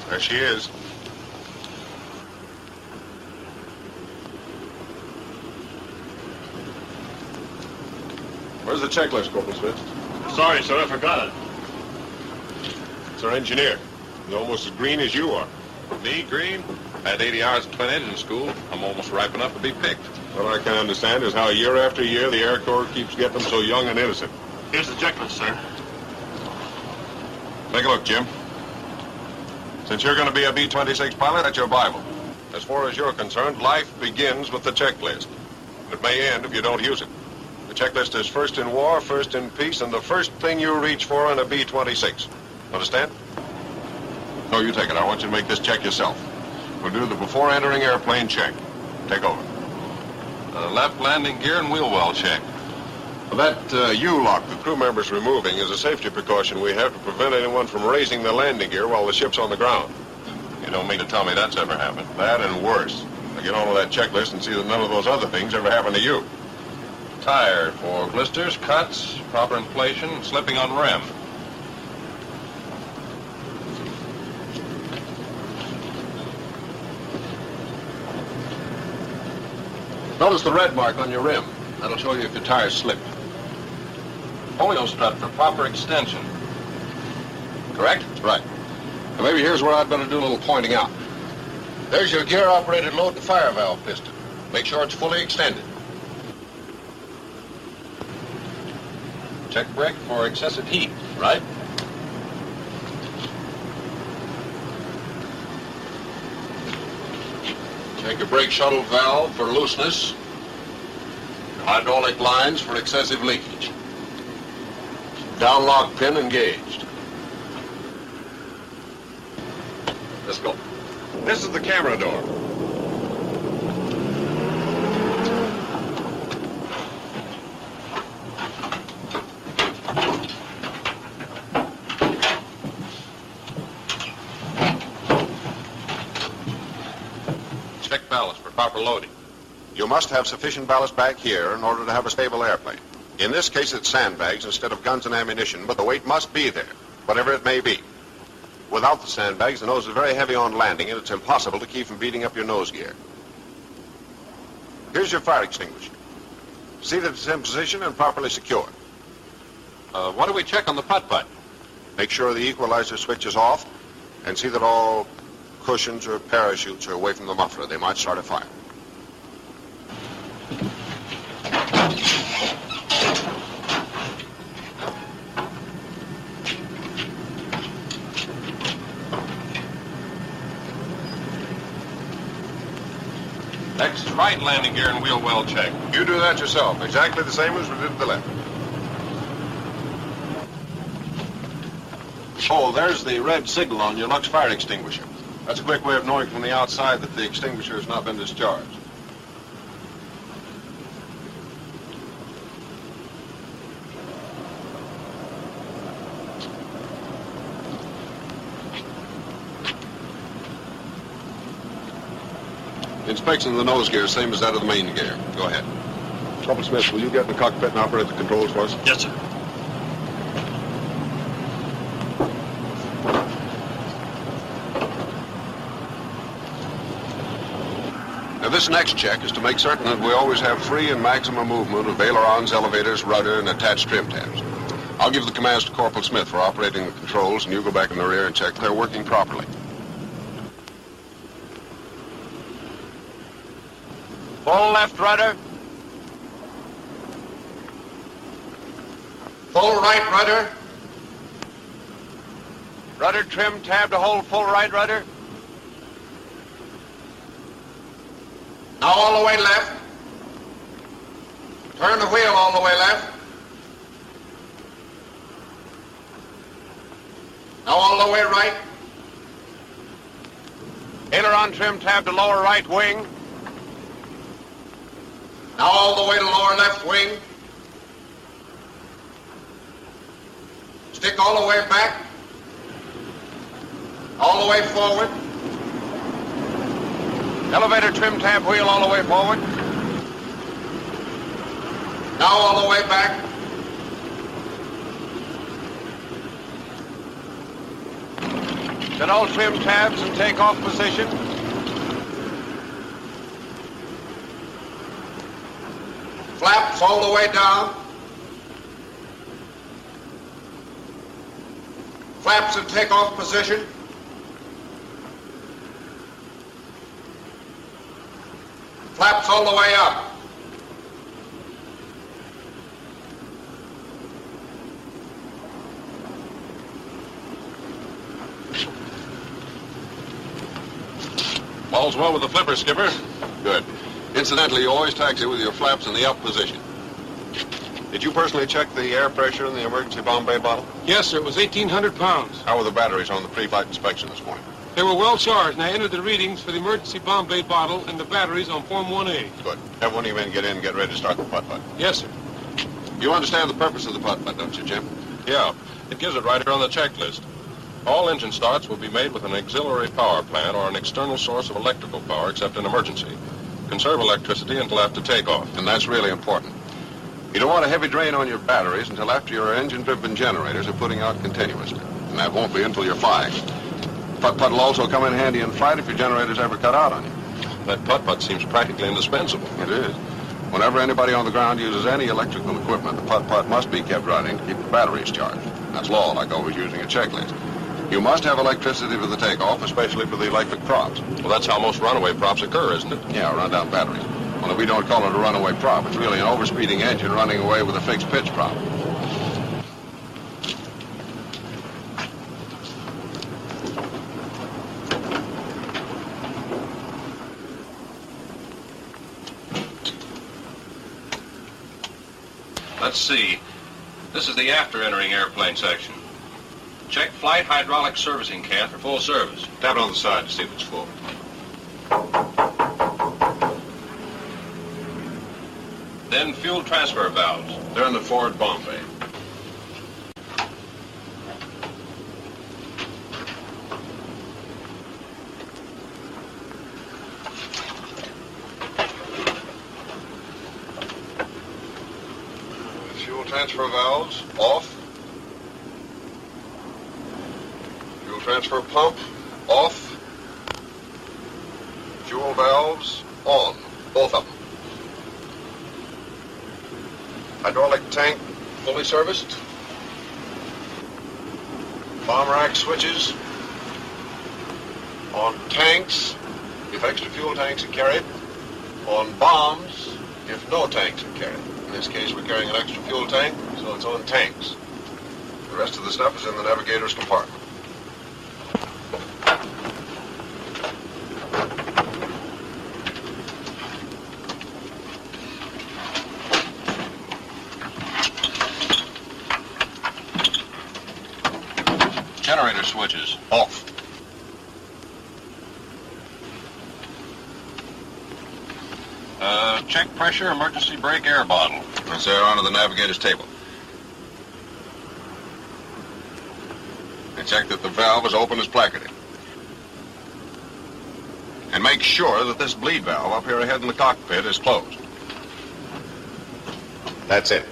There she is. Where's the checklist, Corporal Smith? Sorry, sir, I forgot it. It's our engineer. He's almost as green as you are. Me, green? Had 80 hours of twin engine school. I'm almost ripe enough to be picked. What I can understand is how year after year the Air Corps keeps getting them so young and innocent. Here's the checklist, sir. Take a look, Jim. Since you're going to be a B-26 pilot, that's your Bible. As far as you're concerned, life begins with the checklist. It may end if you don't use it. The checklist is first in war, first in peace, and the first thing you reach for in a B-26. Understand? No, you take it. I want you to make this check yourself. We'll do the before entering airplane check. Take over. Left landing gear and wheel well check. That U-lock the crew member's removing is a safety precaution we have to prevent anyone from raising the landing gear while the ship's on the ground. You don't mean to tell me that's ever happened? That and worse. Now get onto that checklist and see that none of those other things ever happen to you. Tire for blisters, cuts, proper inflation, slipping on rim. Notice the red mark on your rim. That'll show you if your tire's slipped. Polio strut for proper extension. Correct? Right. Now maybe here's where I'd better do a little pointing out. There's your gear-operated load and fire valve piston. Make sure it's fully extended. Check brake for excessive heat, right? Check your brake shuttle valve for looseness. Hydraulic lines for excessive leakage. Downlock pin engaged. Let's go. This is the camera door. Check ballast for proper loading. You must have sufficient ballast back here in order to have a stable airplane. In this case, it's sandbags instead of guns and ammunition, but the weight must be there, whatever it may be. Without the sandbags, the nose is very heavy on landing, and it's impossible to keep from beating up your nose gear. Here's your fire extinguisher. See that it's in position and properly secured. What do we check on the putt-putt? Make sure the equalizer switch is off, and see that all cushions or parachutes are away from the muffler. They might start a fire. Next, right landing gear and wheel well check. You do that yourself, exactly the same as we did the left. Oh, there's the red signal on your Lux fire extinguisher. That's a quick way of knowing from the outside that the extinguisher has not been discharged. Inspection of the nose gear, same as that of the main gear. Go ahead. Corporal Smith, will you get in the cockpit and operate the controls for us? Yes, sir. Now, this next check is to make certain that we always have free and maximum movement of ailerons, elevators, rudder, and attached trim tabs. I'll give the commands to Corporal Smith for operating the controls, and you go back in the rear and check they're working properly. Full left rudder. Full right rudder. Rudder trim tab to hold full right rudder. Now all the way left. Turn the wheel all the way left. Now all the way right. Aileron trim tab to lower right wing. Now all the way to lower left wing. Stick all the way back. All the way forward. Elevator trim tab wheel all the way forward. Now all the way back. Set all trim tabs and takeoff position. Flaps all the way down. Flaps in takeoff position. Flaps all the way up. All's well with the flipper, skipper. Good. Incidentally, you always taxi with your flaps in the up position. Did you personally check the air pressure in the emergency bomb bay bottle? Yes, sir. It was 1,800 pounds. How were the batteries on the pre-flight inspection this morning? They were well charged, and I entered the readings for the emergency bomb bay bottle and the batteries on Form 1A. Good. Have one of you men get in and get ready to start the putt-putt. Yes, sir. You understand the purpose of the putt-putt, don't you, Jim? Yeah, it gives it right here on the checklist. All engine starts will be made with an auxiliary power plant or an external source of electrical power except in emergency. Conserve electricity until after takeoff. And that's really important. You don't want a heavy drain on your batteries until after your engine-driven generators are putting out continuously. And that won't be until you're flying. Putt-putt will also come in handy in flight if your generators ever cut out on you. That putt-putt seems practically indispensable. It is. Whenever anybody on the ground uses any electrical equipment, the putt-putt must be kept running to keep the batteries charged. That's law, like always using a checklist. You must have electricity for the takeoff, especially for the electric props. Well, that's how most runaway props occur, isn't it? Yeah, run-down batteries. Only we don't call it a runaway prop. It's really an overspeeding engine running away with a fixed pitch prop. Let's see. This is the after entering airplane section. Check flight hydraulic servicing can for full service. Tap it on the side to see if it's full. Then fuel transfer valves. They're in the forward bomb bay. Fuel transfer valves off. Fuel transfer pump off. Fuel valves on. Both of them. Hydraulic tank fully serviced. Bomb rack switches on tanks if extra fuel tanks are carried. On bombs if no tanks are carried. In this case, we're carrying an extra fuel tank, so it's on tanks. The rest of the stuff is in the navigator's compartment. Generator switches. Off. Check pressure, emergency brake air bottle. That's there onto the navigator's table. And check that the valve is open as placarded. And make sure that this bleed valve up here ahead in the cockpit is closed. That's it.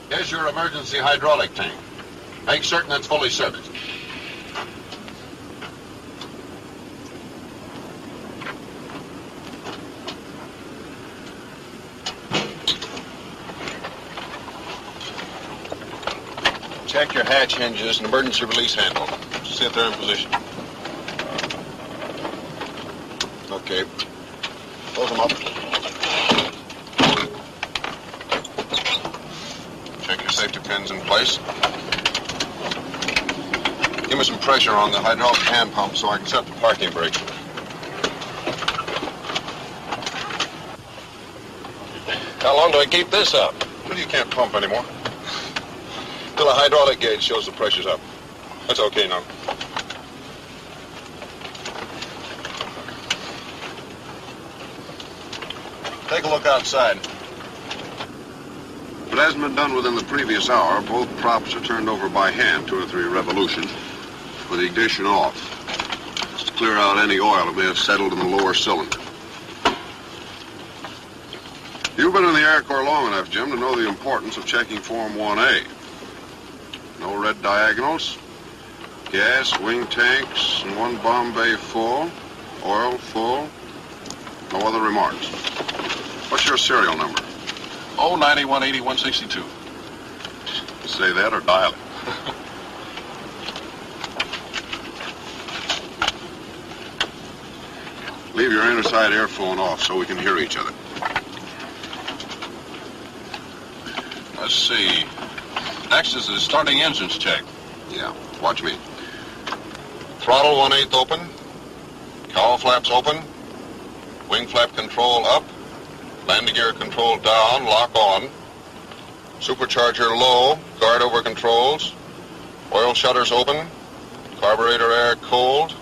Here's your emergency hydraulic tank. Make certain it's fully serviced. Check your hatch hinges and emergency release handle. See if they're in position. Okay. Close them up. Check your safety pins in place. Give me some pressure on the hydraulic hand pump so I can set the parking brake. How long do I keep this up? Well, you can't pump anymore. Till the hydraulic gauge shows the pressure's up. That's okay now. Take a look outside. If it hasn't been done within the previous hour, both props are turned over by hand, 2 or 3 revolutions, with the ignition off. Just clear out any oil that may have settled in the lower cylinder. You've been in the Air Corps long enough, Jim, to know the importance of checking Form 1A. No red diagonals, gas, wing tanks, and one bomb bay full, oil full, no other remarks. What's your serial number? 0918162. Say that or dial it. Leave your inner side airphone off so we can hear each other. Let's see. Next is the starting engines check. Yeah, watch me. Throttle 1/8 open. Cowl flaps open. Wing flap control up. Landing gear control down, lock on. Supercharger low, guard over controls. Oil shutters open. Carburetor air cold.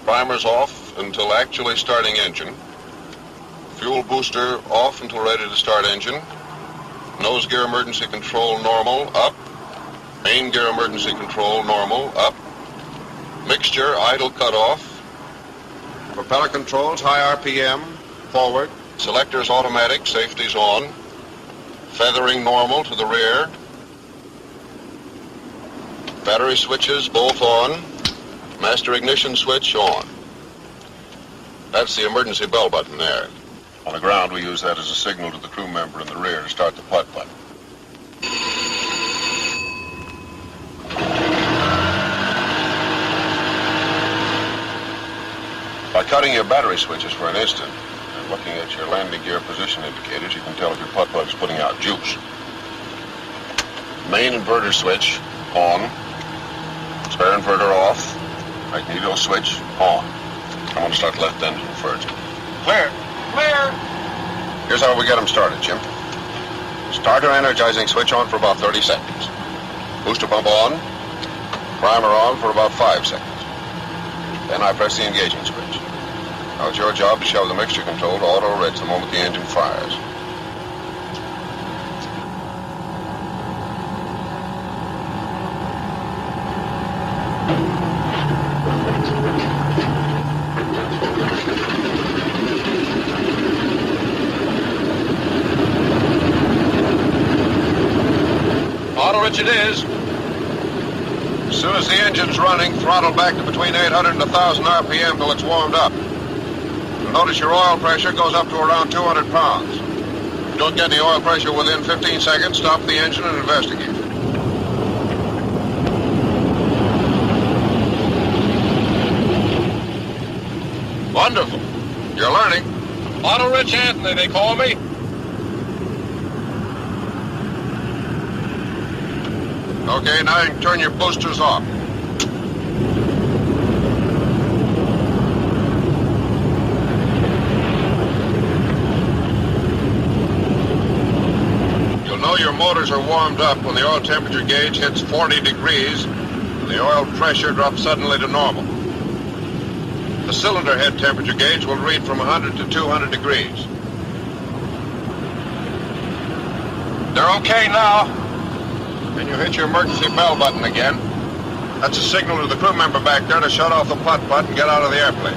Primers off until actually starting engine. Fuel booster off until ready to start engine. Nose gear emergency control normal, up. Main gear emergency control normal, up. Mixture idle cutoff. Propeller controls high RPM, forward. Selectors automatic, safety's on. Feathering normal to the rear. Battery switches both on. Master ignition switch on. That's the emergency bell button there. On the ground, we use that as a signal to the crew member in the rear to start the putt button. By cutting your battery switches for an instant and looking at your landing gear position indicators, you can tell if your putt plug is putting out juice. Main inverter switch on. Spare inverter off. Magneto switch on. I'm going to start the left engine first. Clear. Clear! Here's how we get them started, Jim. Starter energizing switch on for about 30 seconds. Booster pump on. Primer on for about 5 seconds. Then I press the engagement switch. Now it's your job to shove the mixture control to auto rich the moment the engine fires. Auto rich it is. As soon as the engine's running, throttle back to between 800 and 1,000 RPM till it's warmed up. You'll notice your oil pressure goes up to around 200 pounds. If you don't get the oil pressure within 15 seconds, stop the engine and investigate. Wonderful. You're learning. Auto rich Anthony, they call me. Okay, now you can turn your boosters off. You'll know your motors are warmed up when the oil temperature gauge hits 40 degrees and the oil pressure drops suddenly to normal. The cylinder head temperature gauge will read from 100 to 200 degrees. They're okay now. Then you hit your emergency bell button again. That's a signal to the crew member back there to shut off the putt putt and get out of the airplane.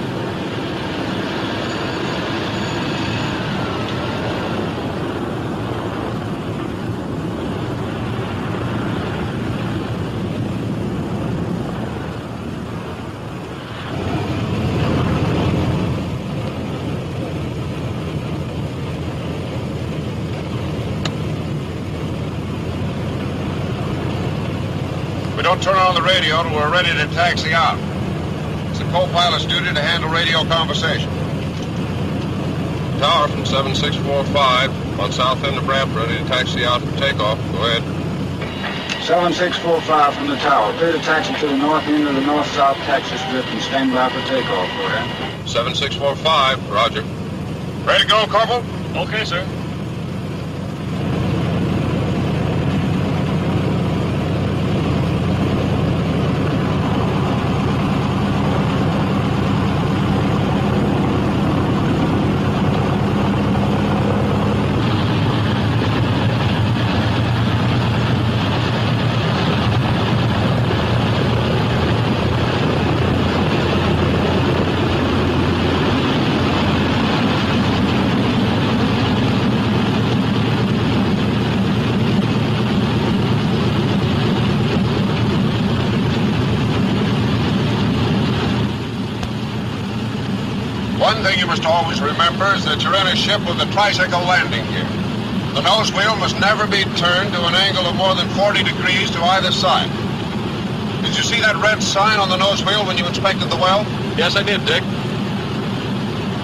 We don't turn on the radio till we're ready to taxi out. It's the co-pilot's duty to handle radio conversation. Tower from 7645 on south end of ramp, ready to taxi out for takeoff. Go ahead. 7645 from the tower. Clear to taxi to the north end of the north-south taxi strip and stand by for takeoff. Go ahead. 7645, roger. Ready to go, Corporal? Okay, sir. One thing you must always remember is that you're in a ship with a tricycle landing gear. The nose wheel must never be turned to an angle of more than 40 degrees to either side. Did you see that red sign on the nose wheel when you inspected the well? Yes, I did, Dick.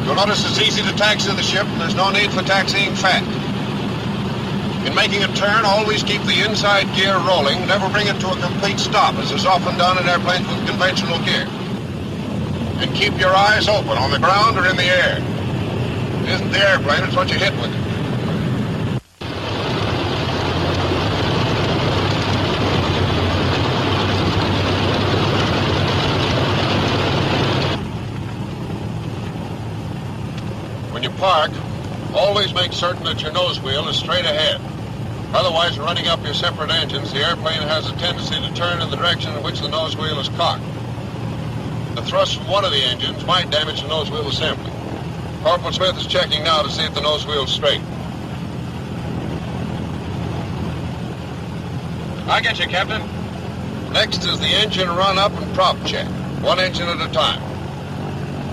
You'll notice it's easy to taxi the ship, and there's no need for taxiing fat. In making a turn, always keep the inside gear rolling. Never bring it to a complete stop, as is often done in airplanes with conventional gear. And keep your eyes open on the ground or in the air. It isn't the airplane, it's what you hit with it. When you park, always make certain that your nose wheel is straight ahead. Otherwise, running up your separate engines, the airplane has a tendency to turn in the direction in which the nose wheel is cocked. The thrust from one of the engines might damage the nose wheel assembly. Corporal Smith is checking now to see if the nose wheel is straight. I get you, Captain. Next is the engine run-up and prop check, one engine at a time.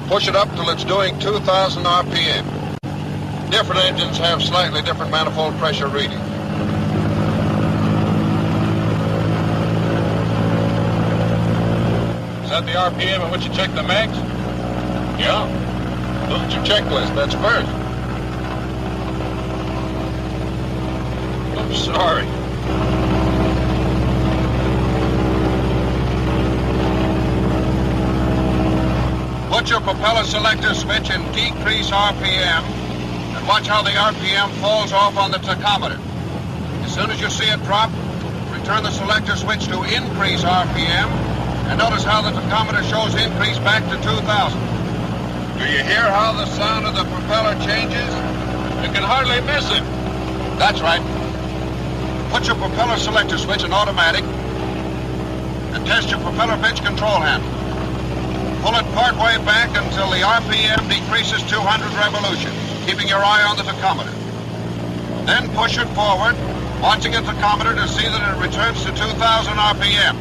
Push it up till it's doing 2,000 RPM. Different engines have slightly different manifold pressure readings. Is that the RPM at which you check the mags? Yeah. Look at your checklist. That's first. I'm sorry. Put your propeller selector switch in decrease RPM and watch how the RPM falls off on the tachometer. As soon as you see it drop, return the selector switch to increase RPM and notice how the tachometer shows increase back to 2,000. Do you hear how the sound of the propeller changes? You can hardly miss it. That's right. Put your propeller selector switch in automatic and test your propeller pitch control handle. Pull it partway back until the RPM decreases 200 revolutions, keeping your eye on the tachometer. Then push it forward, watching the tachometer to see that it returns to 2,000 RPM.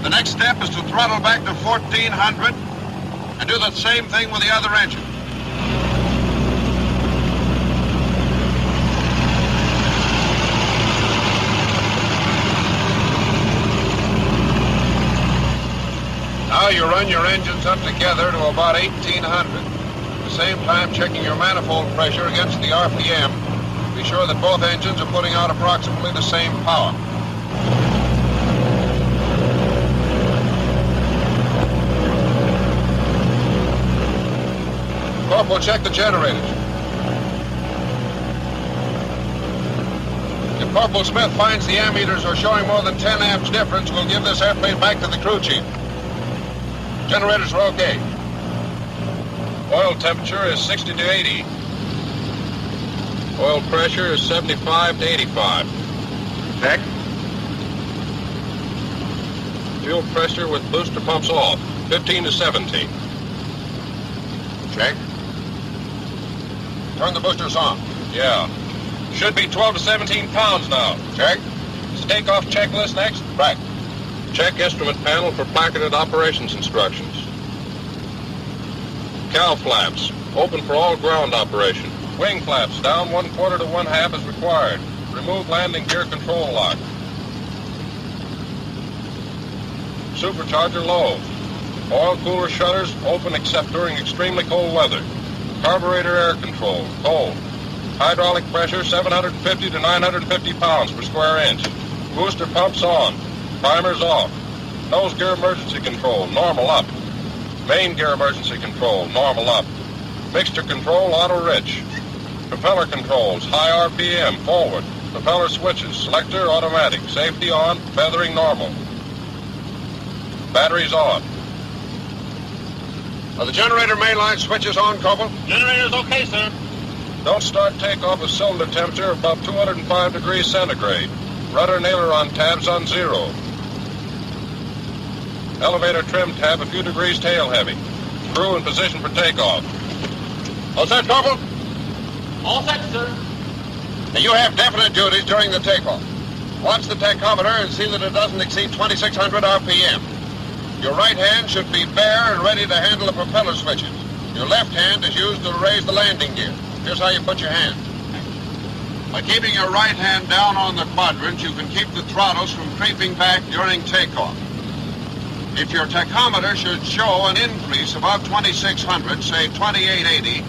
The next step is to throttle back to 1,400 and do the same thing with the other engine. Now you run your engines up together to about 1,800. At the same time, checking your manifold pressure against the RPM. Be sure that both engines are putting out approximately the same power. Corporal, check the generators. If Corporal Smith finds the ammeters are showing more than 10 amps difference, we'll give this airplane back to the crew chief. Generators are okay. Oil temperature is 60 to 80. Oil pressure is 75 to 85. Check. Fuel pressure with booster pumps off, 15 to 17. Check. Turn the boosters on. Yeah. Should be 12 to 17 pounds now. Check. Is takeoff checklist next? Right. Check instrument panel for placarded operations instructions. Cow flaps, open for all ground operation. Wing flaps, down 1/4 to 1/2 as required. Remove landing gear control lock. Supercharger low. Oil cooler shutters open except during extremely cold weather. Carburetor air control, cold. Hydraulic pressure 750 to 950 pounds per square inch. Booster pumps on. Primers off. Nose gear emergency control, normal up. Main gear emergency control, normal up. Mixture control, auto rich. Propeller controls, high RPM, forward. Propeller switches, selector, automatic. Safety on, feathering normal. Batteries on. Are the generator mainline switches on, Corporal? Generator's okay, sir. Don't start takeoff with cylinder temperature above 205 degrees centigrade. Rudder and aileron tabs on 0. Elevator trim tab a few degrees tail heavy. Crew in position for takeoff. All set, Corporal? All set, sir. Now you have definite duties during the takeoff. Watch the tachometer and see that it doesn't exceed 2,600 RPM. Your right hand should be bare and ready to handle the propeller switches. Your left hand is used to raise the landing gear. Here's how you put your hand. By keeping your right hand down on the quadrant, you can keep the throttles from creeping back during takeoff. If your tachometer should show an increase above 2600, say 2880,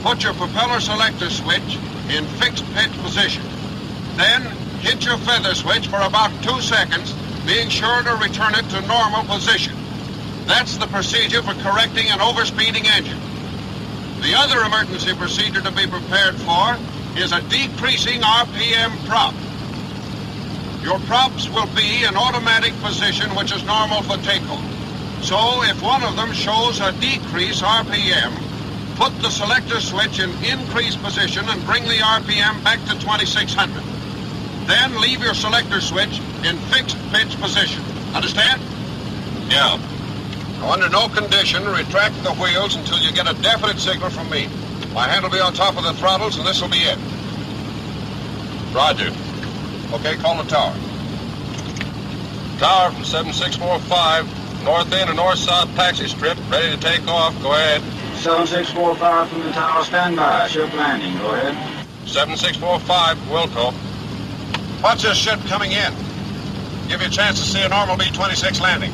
put your propeller selector switch in fixed pitch position. Then hit your feather switch for about 2 seconds, being sure to return it to normal position. That's the procedure for correcting an overspeeding engine. The other emergency procedure to be prepared for is a decreasing RPM prop. Your props will be in automatic position, which is normal for takeoff. So if one of them shows a decrease RPM, put the selector switch in increase position and bring the RPM back to 2600. Then leave your selector switch in fixed pitch position. Understand? Yeah. Now, under no condition, retract the wheels until you get a definite signal from me. My hand will be on top of the throttles, and this will be it. Roger. Okay, call the tower. Tower from 7645, north end of north-south taxi strip, ready to take off. Go ahead. 7645 from the tower, stand by. Ship landing, go ahead. 7645, Wilco. Watch this ship coming in. Give you a chance to see a normal B-26 landing.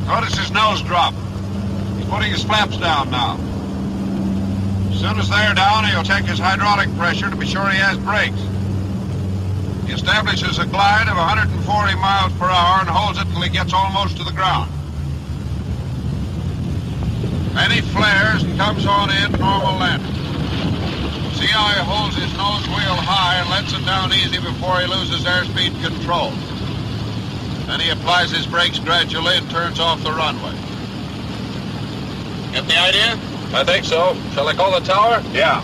Notice his nose drop. He's putting his flaps down now. As soon as they're down, he'll check his hydraulic pressure to be sure he has brakes. He establishes a glide of 140 miles per hour and holds it till he gets almost to the ground. Then he flares and comes on in, normal landing. See how he holds his nose wheel high and lets it down easy before he loses airspeed control. Then he applies his brakes gradually and turns off the runway. Get the idea? I think so. Shall I call the tower? Yeah.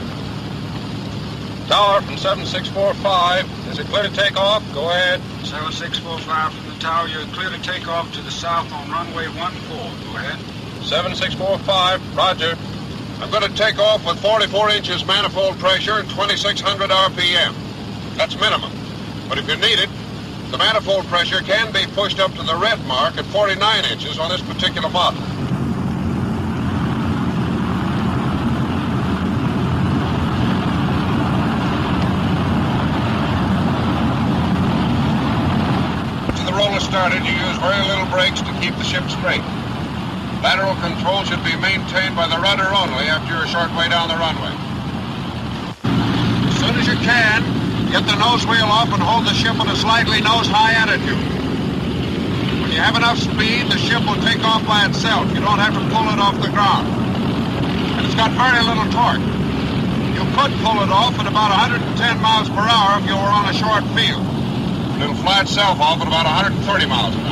Tower from 7645. Is it clear to take off? Go ahead. 7645 from the tower, you're clear to take off to the south on runway 14. Go ahead. 7645. Roger. I'm going to take off with 44 inches manifold pressure and 2600 RPM. That's minimum. But if you need it, the manifold pressure can be pushed up to the red mark at 49 inches on this particular model. To the roller started, you use very little brakes to keep the ship straight. Lateral control should be maintained by the rudder only after you're a short way down the runway. As soon as you can, get the nose wheel off and hold the ship at a slightly nose-high attitude. When you have enough speed, the ship will take off by itself. You don't have to pull it off the ground. And it's got very little torque. You could pull it off at about 110 miles per hour if you were on a short field. It'll fly itself off at about 130 miles an hour.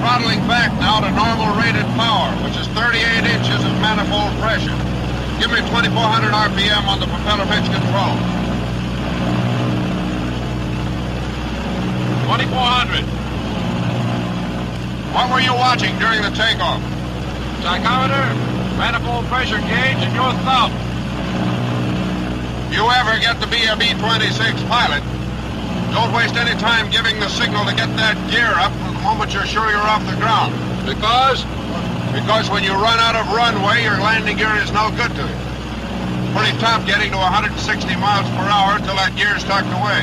Throttling back now to normal rated power, which is 38 inches of manifold pressure. Give me 2400 RPM on the propeller pitch control. 2400. What were you watching during the takeoff? Tachometer, manifold pressure gauge, and your thumb. If you ever get to be a B-26 pilot, don't waste any time giving the signal to get that gear up from the moment you're sure you're off the ground. Because? Because when you run out of runway, your landing gear is no good to you. Pretty tough getting to 160 miles per hour until that gear's tucked away.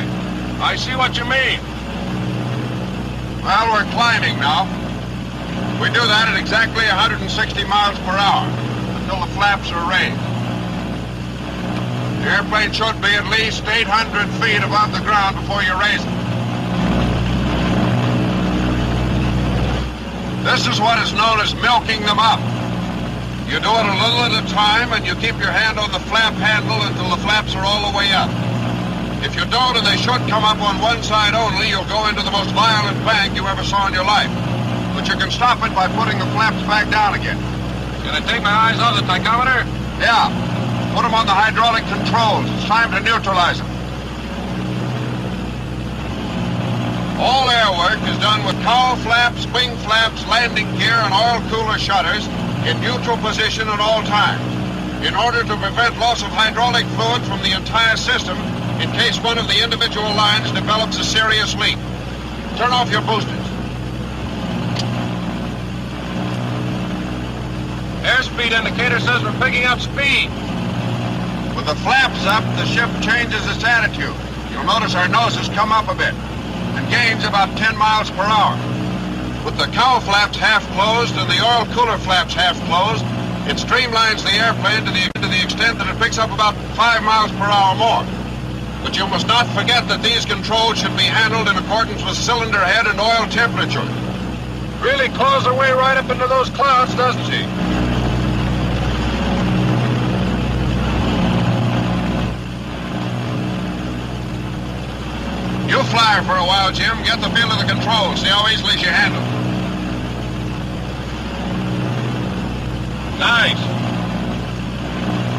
I see what you mean. Well, we're climbing now. We do that at exactly 160 miles per hour until the flaps are raised. The airplane should be at least 800 feet above the ground before you raise it. This is what is known as milking them up. You do it a little at a time, and you keep your hand on the flap handle until the flaps are all the way up. If you don't, and they should come up on one side only, you'll go into the most violent bank you ever saw in your life. But you can stop it by putting the flaps back down again. Can I take my eyes off the tachometer? Yeah. Put them on the hydraulic controls. It's time to neutralize them. work is done with cowl flaps, wing flaps, landing gear, and oil cooler shutters in neutral position at all times, in order to prevent loss of hydraulic fluid from the entire system in case one of the individual lines develops a serious leak. Turn off your boosters. Airspeed indicator says we're picking up speed. With the flaps up, the ship changes its attitude. You'll notice our noses come up a bit and gains about 10 miles per hour. With the cowl flaps half closed and the oil cooler flaps half closed, it streamlines the airplane to the extent that it picks up about 5 miles per hour more. But you must not forget that these controls should be handled in accordance with cylinder head and oil temperature. Really claws her way right up into those clouds, doesn't she? You fly her for a while, Jim. Get the feel of the controls. See how easily she handles. Nice.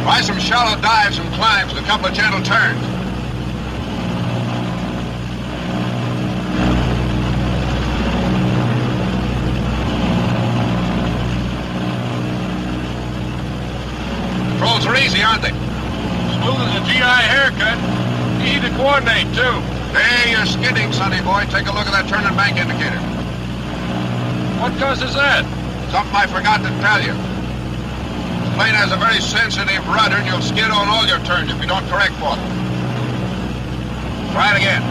Try some shallow dives and climbs and a couple of gentle turns. Controls are easy, aren't they? Smooth as a GI haircut. Easy to coordinate, too. Hey, you're skidding, sonny boy. Take a look at that turn and bank indicator. What causes that? Something I forgot to tell you. The plane has a very sensitive rudder, and you'll skid on all your turns if you don't correct for them. Try it again.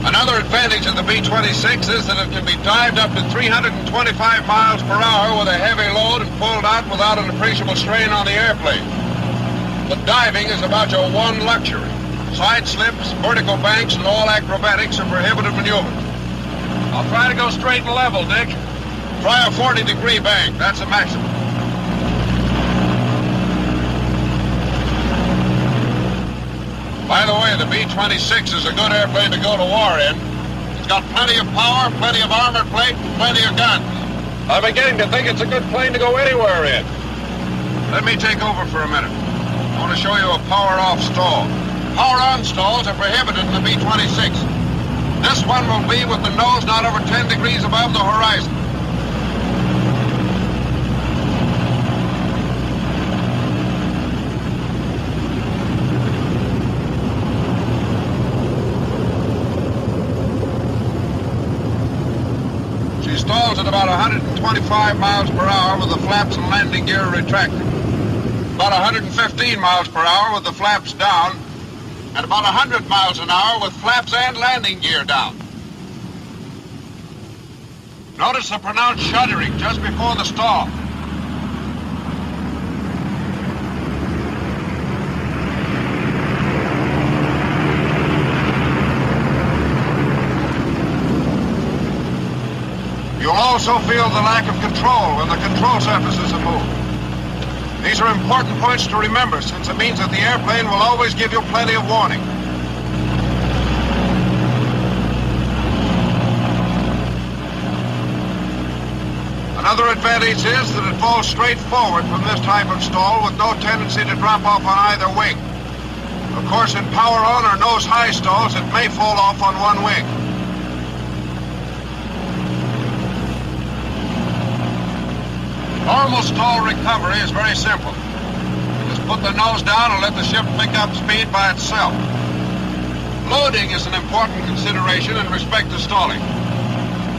Another advantage of the B-26 is that it can be dived up to 325 miles per hour with a heavy load and pulled out without an appreciable strain on the airplane. But diving is about your one luxury. Side slips, vertical banks, and all acrobatics are prohibited maneuvers. I'll try to go straight and level, Dick. Try a 40-degree bank. That's the maximum. By the way, the B-26 is a good airplane to go to war in. It's got plenty of power, plenty of armor plate, and plenty of guns. I'm beginning to think it's a good plane to go anywhere in. Let me take over for a minute. I want to show you a power-off stall. Power-on stalls are prohibited in the B-26. This one will be with the nose not over 10 degrees above the horizon. Stalls at about 125 miles per hour with the flaps and landing gear retracted. About 115 miles per hour with the flaps down, and about 100 miles an hour with flaps and landing gear down. Notice the pronounced shuddering just before the stall. You'll also feel the lack of control when the control surfaces are moved. These are important points to remember, since it means that the airplane will always give you plenty of warning. Another advantage is that it falls straight forward from this type of stall with no tendency to drop off on either wing. Of course, in power-on or nose-high stalls, it may fall off on one wing. Normal stall recovery is very simple. Just put the nose down and let the ship pick up speed by itself. Loading is an important consideration in respect to stalling.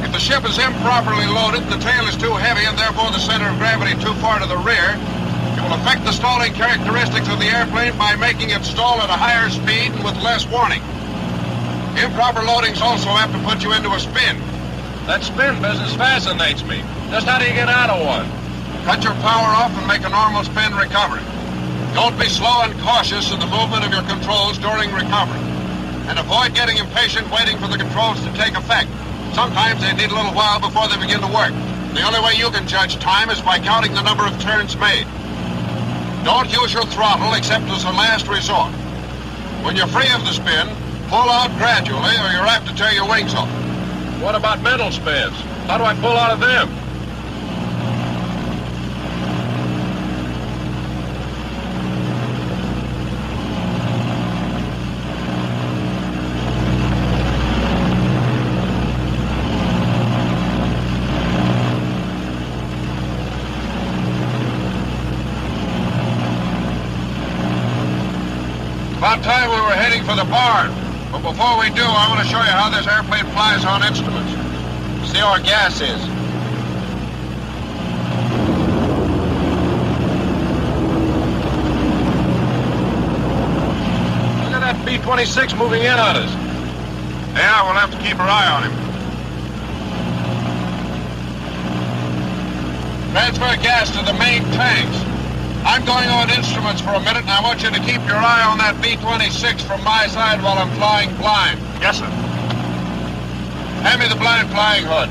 If the ship is improperly loaded, the tail is too heavy and therefore the center of gravity too far to the rear, it will affect the stalling characteristics of the airplane by making it stall at a higher speed and with less warning. Improper loadings also have to put you into a spin. That spin business fascinates me. Just how do you get out of one? Cut your power off and make a normal spin recovery. Don't be slow and cautious in the movement of your controls during recovery. And avoid getting impatient waiting for the controls to take effect. Sometimes they need a little while before they begin to work. The only way you can judge time is by counting the number of turns made. Don't use your throttle except as a last resort. When you're free of the spin, pull out gradually or you're apt to tear your wings off. What about mental spins? How do I pull out of them? About time we were heading for the barn. But before we do, I want to show you how this airplane flies on instruments. See how our gas is. Look at that B-26 moving in on us. Yeah, we'll have to keep our eye on him. Transfer gas to the main tanks. I'm going on instruments for a minute, and I want you to keep your eye on that B-26 from my side while I'm flying blind. Yes, sir. Hand me the blind flying hood.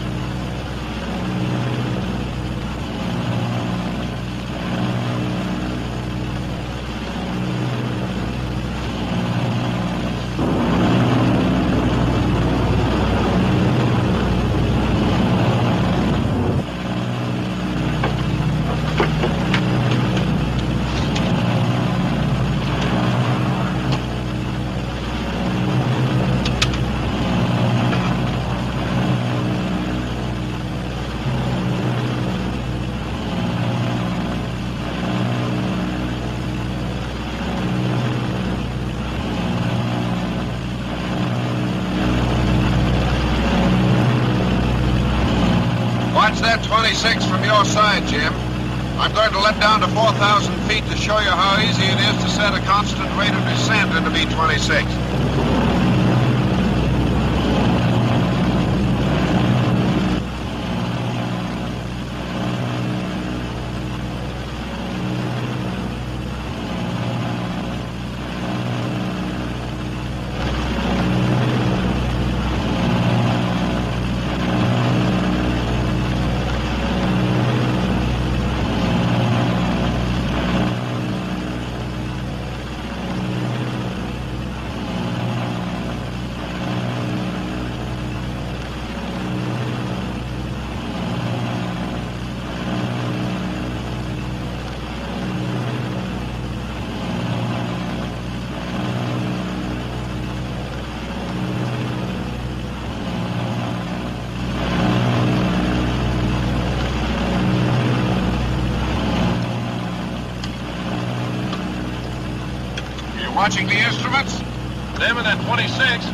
Watch that 26 from your side, Jim. I'm going to let down to 4,000 feet to show you how easy it is to set a constant rate of descent into B-26. Watching the instruments? Them and that 26.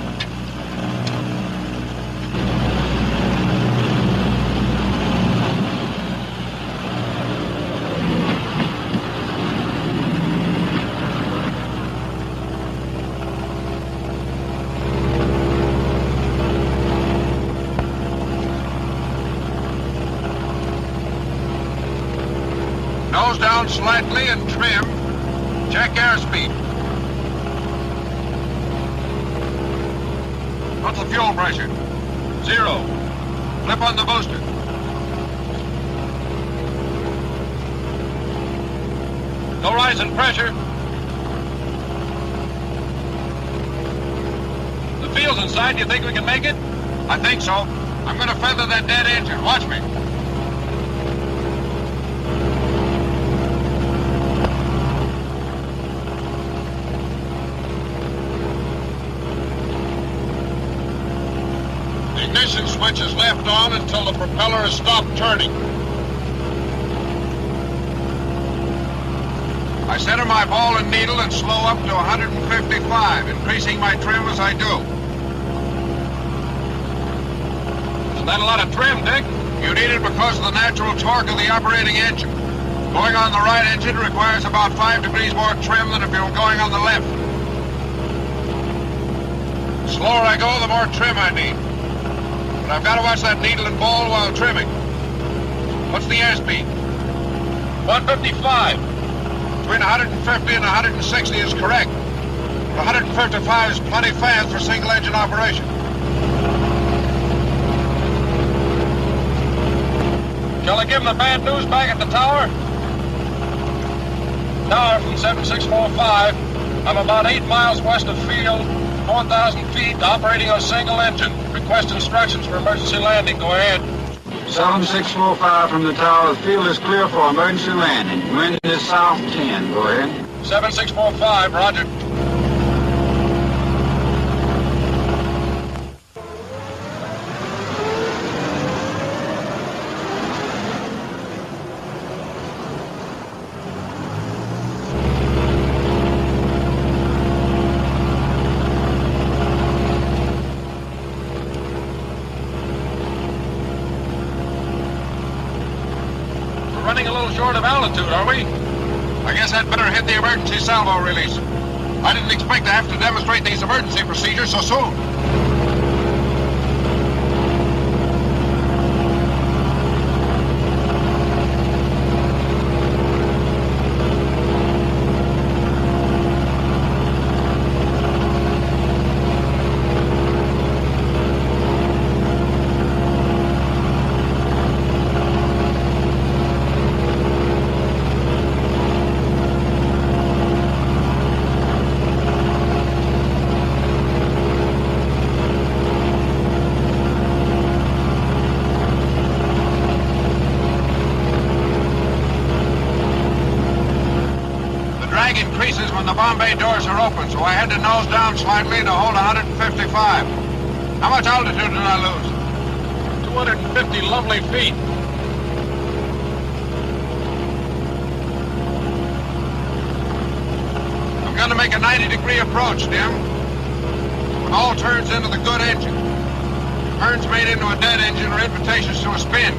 Nose down slightly and trim. Check airspeed. What's the fuel pressure? 0. Flip on the booster. No rise in pressure. The field's inside. Do you think we can make it? I think so. I'm going to feather that dead engine. Watch me. The ignition switch is left on until the propeller has stopped turning. I center my ball and needle and slow up to 155, increasing my trim as I do. Isn't that a lot of trim, Dick? You need it because of the natural torque of the operating engine. Going on the right engine requires about 5 degrees more trim than if you were going on the left. The slower I go, the more trim I need. But I've got to watch that needle and ball while trimming. What's the airspeed? 155. Between 150 and 160 is correct. 155 is plenty fast for single-engine operation. Shall I give him the bad news back at the tower? Tower from 7645. I'm about 8 miles west of field, 4,000 feet, operating on a single engine. Request instructions for emergency landing. Go ahead. 7645 from the tower. The field is clear for emergency landing. Wind is south 10. Go ahead. 7645, roger. short of altitude, are we? I guess I'd better hit the emergency salvo release. I didn't expect to have to demonstrate these emergency procedures so soon. Increases when the Bombay doors are open, so I had to nose down slightly to hold 155. How much altitude did I lose? 250 lovely feet. I'm going to make a 90-degree approach, Dim. When all turns into the good engine. Turns made into a dead engine are invitations to a spin.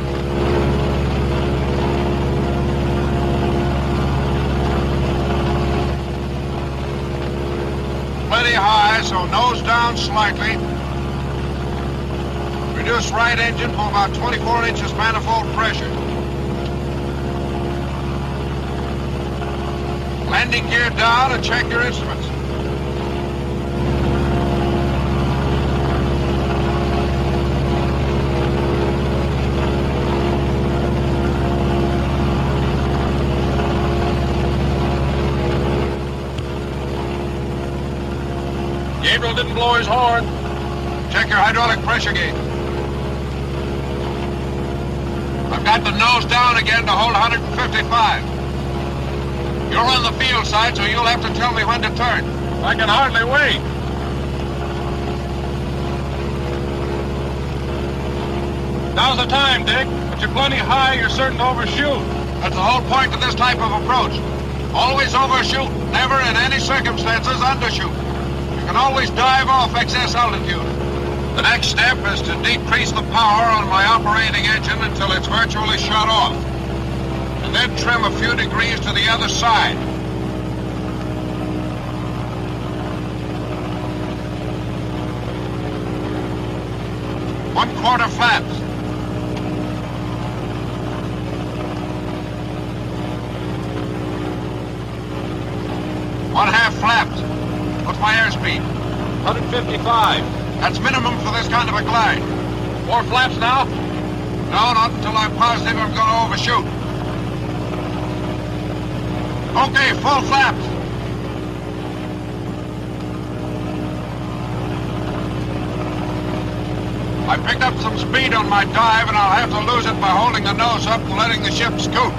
Plenty high, so nose down slightly. Reduce right engine for about 24 inches manifold pressure. Landing gear down and check your instruments. Gabriel didn't blow his horn. Check your hydraulic pressure gauge. I've got the nose down again to hold 155. You're on the field side, so you'll have to tell me when to turn. I can hardly wait. Now's the time, Dick. But you're plenty high, you're certain to overshoot. That's the whole point of this type of approach. Always overshoot, never in any circumstances undershoot. You can always dive off excess altitude. The next step is to decrease the power on my operating engine until it's virtually shut off. And then trim a few degrees to the other side. One-quarter flaps. One-half flaps. What's my airspeed? 155. That's minimum for this kind of a glide. 4 flaps now? No, not until I'm positive I'm going to overshoot. Okay, full flaps. I picked up some speed on my dive, and I'll have to lose it by holding the nose up and letting the ship scoot.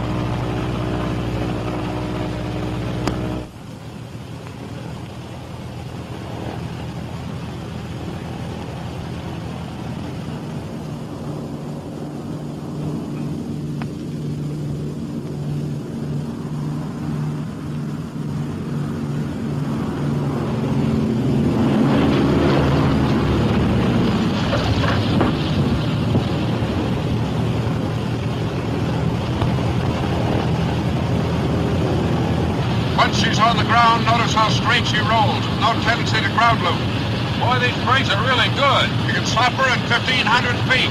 Once she's on the ground, notice how straight she rolls, with no tendency to ground loop. Boy, these brakes are really good. You can slap her at 1,500 feet.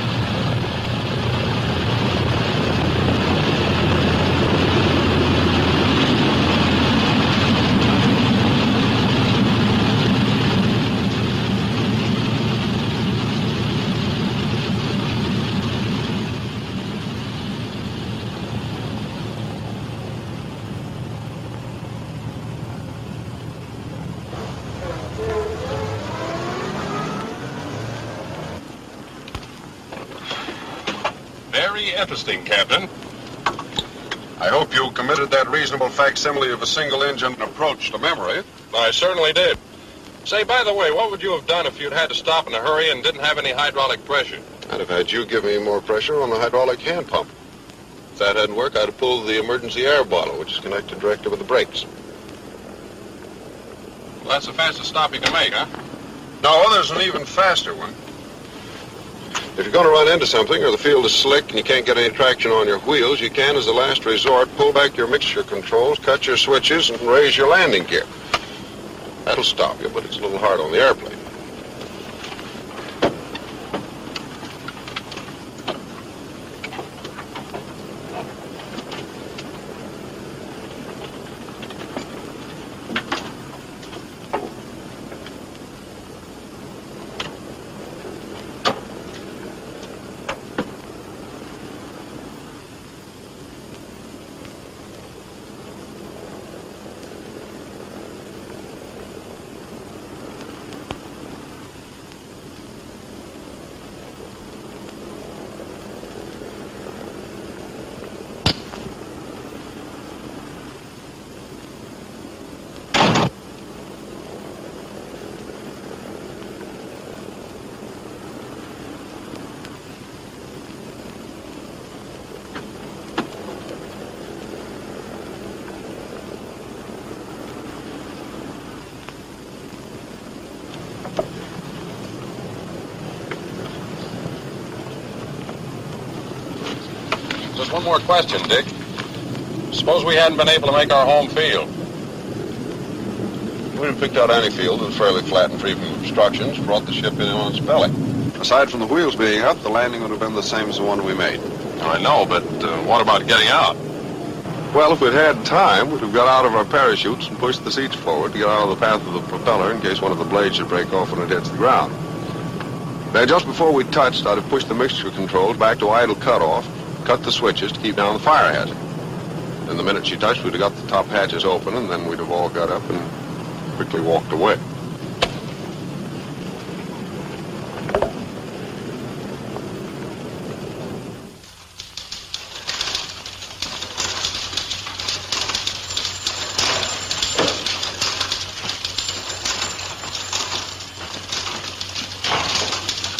Very interesting, Captain. I hope you committed that reasonable facsimile of a single-engine approach to memory. I certainly did. Say, by the way, what would you have done if you'd had to stop in a hurry and didn't have any hydraulic pressure? I'd have had you give me more pressure on the hydraulic hand pump. If that hadn't worked, I'd have pulled the emergency air bottle, which is connected directly with the brakes. Well, that's the fastest stop you can make, huh? No, there's an even faster one. If you're going to run into something or the field is slick and you can't get any traction on your wheels, you can, as a last resort, pull back your mixture controls, cut your switches, and raise your landing gear. That'll stop you, but it's a little hard on the airplane. Just one more question, Dick. Suppose we hadn't been able to make our home field. We'd have picked out any field that was fairly flat and free from obstructions, brought the ship in on its belly. Aside from the wheels being up, the landing would have been the same as the one we made. I know, but what about getting out? Well, if we'd had time, we'd have got out of our parachutes and pushed the seats forward to get out of the path of the propeller in case one of the blades should break off when it hits the ground. Then just before we touched, I'd have pushed the mixture controls back to idle cutoff, cut the switches to keep down the fire hazard. And the minute she touched, we'd have got the top hatches open, and then we'd have all got up and quickly walked away.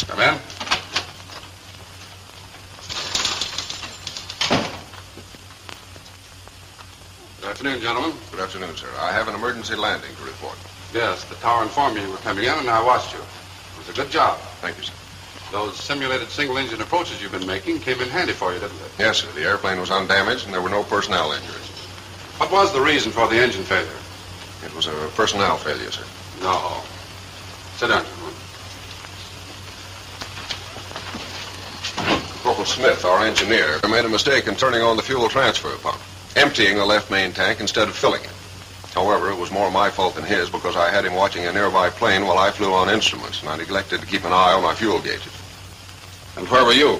Come in. Good afternoon, gentlemen. Good afternoon, sir. I have an emergency landing to report. Yes, the tower informed me you were coming in, and I watched you. It was a good job. Thank you, sir. Those simulated single-engine approaches you've been making came in handy for you, didn't they? Yes, sir. The airplane was undamaged, and there were no personnel injuries. What was the reason for the engine failure? It was a personnel failure, sir. No. Sit down, gentlemen. Corporal Smith, our engineer, made a mistake in turning on the fuel transfer pump, emptying the left main tank instead of filling it. However, it was more my fault than his because I had him watching a nearby plane while I flew on instruments, and I neglected to keep an eye on my fuel gauges. And where were you?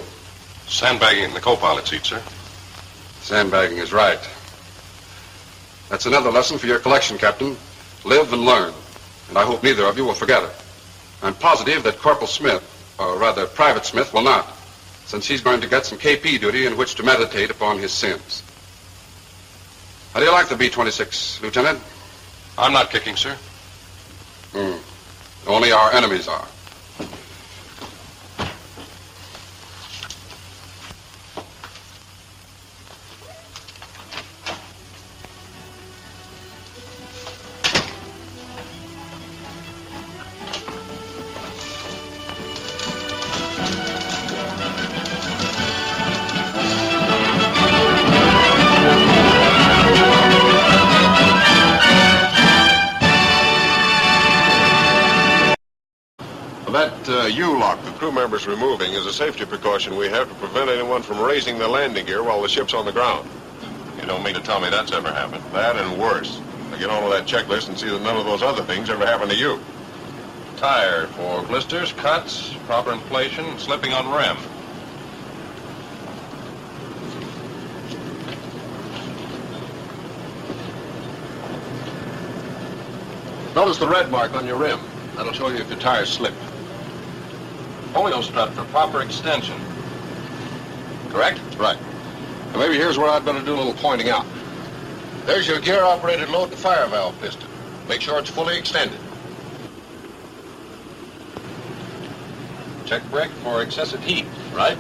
Sandbagging in the co-pilot seat, sir. Sandbagging is right. That's another lesson for your collection, Captain. Live and learn. And I hope neither of you will forget it. I'm positive that Corporal Smith, or rather Private Smith, will not, since he's going to get some KP duty in which to meditate upon his sins. How do you like the B-26, Lieutenant? I'm not kicking, sir. Only our enemies are. That U-lock the crew members removing is a safety precaution we have to prevent anyone from raising the landing gear while the ship's on the ground. You don't mean to tell me that's ever happened? That and worse. Now get on with that checklist and see that none of those other things ever happen to you. Tire for blisters, cuts, proper inflation, slipping on rim. Notice the red mark on your rim. That'll show you if your tire's slipped. Polio strut for proper extension. Correct? Right. Now maybe here's where I'd better do a little pointing out. There's your gear-operated load and fire valve piston. Make sure it's fully extended. Check brake for excessive heat, right?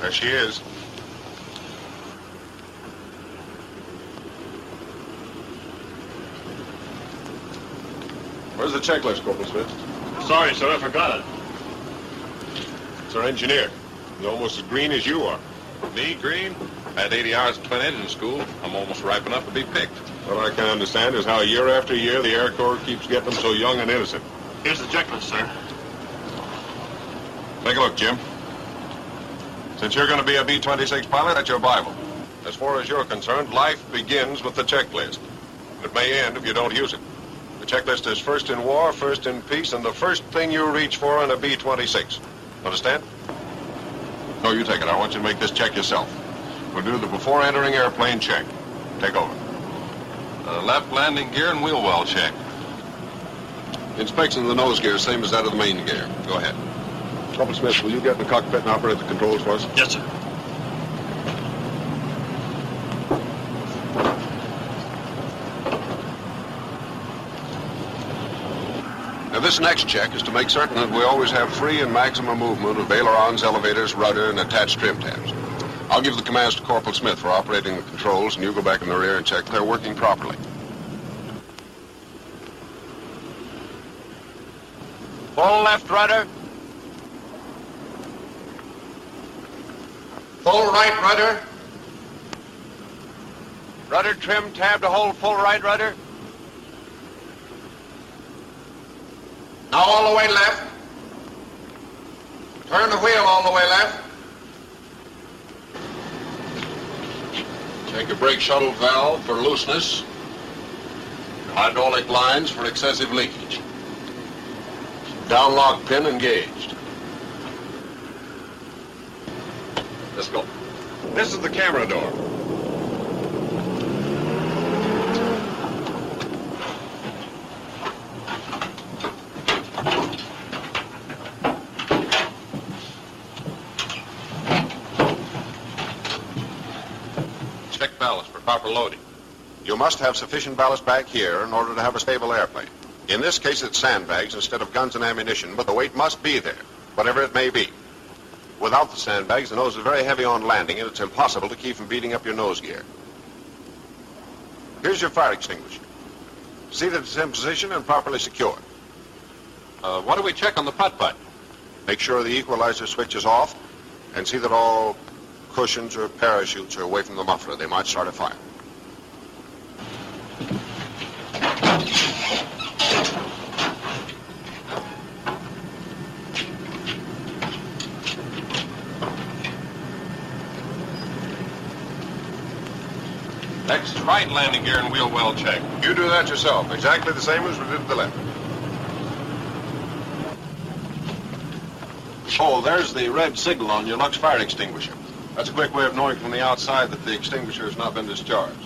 There she is. Where's the checklist, Corporal Smith? Sorry, sir, I forgot it. It's our engineer. He's almost as green as you are. Me, green? Had 80 hours of twin engine school. I'm almost ripe enough to be picked. What I can understand is how year after year the Air Corps keeps getting them so young and innocent. Here's the checklist, sir. Take a look, Jim. Since you're going to be a B-26 pilot, that's your Bible. As far as you're concerned, life begins with the checklist. It may end if you don't use it. The checklist is first in war, first in peace, and the first thing you reach for in a B-26. Understand? No, you take it. I want you to make this check yourself. We'll do the before entering airplane check. Take over. Left landing gear and wheel well check. Inspection of the nose gear, same as that of the main gear. Go ahead. Corporal Smith, will you get in the cockpit and operate the controls for us? Yes, sir. Now, this next check is to make certain that we always have free and maximum movement of ailerons, elevators, rudder, and attached trim tabs. I'll give the commands to Corporal Smith for operating the controls, and you go back in the rear and check they're working properly. Full left rudder. Full right rudder. Rudder trim tab to hold full right rudder. Now all the way left. Turn the wheel all the way left. Check your brake shuttle valve for looseness. Hydraulic lines for excessive leakage. Downlock pin engaged. Let's go. This is the camera door. Check ballast for proper loading. You must have sufficient ballast back here in order to have a stable airplane. In this case, it's sandbags instead of guns and ammunition, but the weight must be there, whatever it may be. Without the sandbags, the nose is very heavy on landing, and it's impossible to keep from beating up your nose gear. Here's your fire extinguisher. See that it's in position and properly secured. What do we check on the putt-putt? Make sure the equalizer switch is off, and see that all cushions or parachutes are away from the muffler. They might start a fire. Next, right landing gear and wheel well check. You do that yourself, exactly the same as we did the left. Oh, there's the red signal on your Lux fire extinguisher. That's a quick way of knowing from the outside that the extinguisher has not been discharged.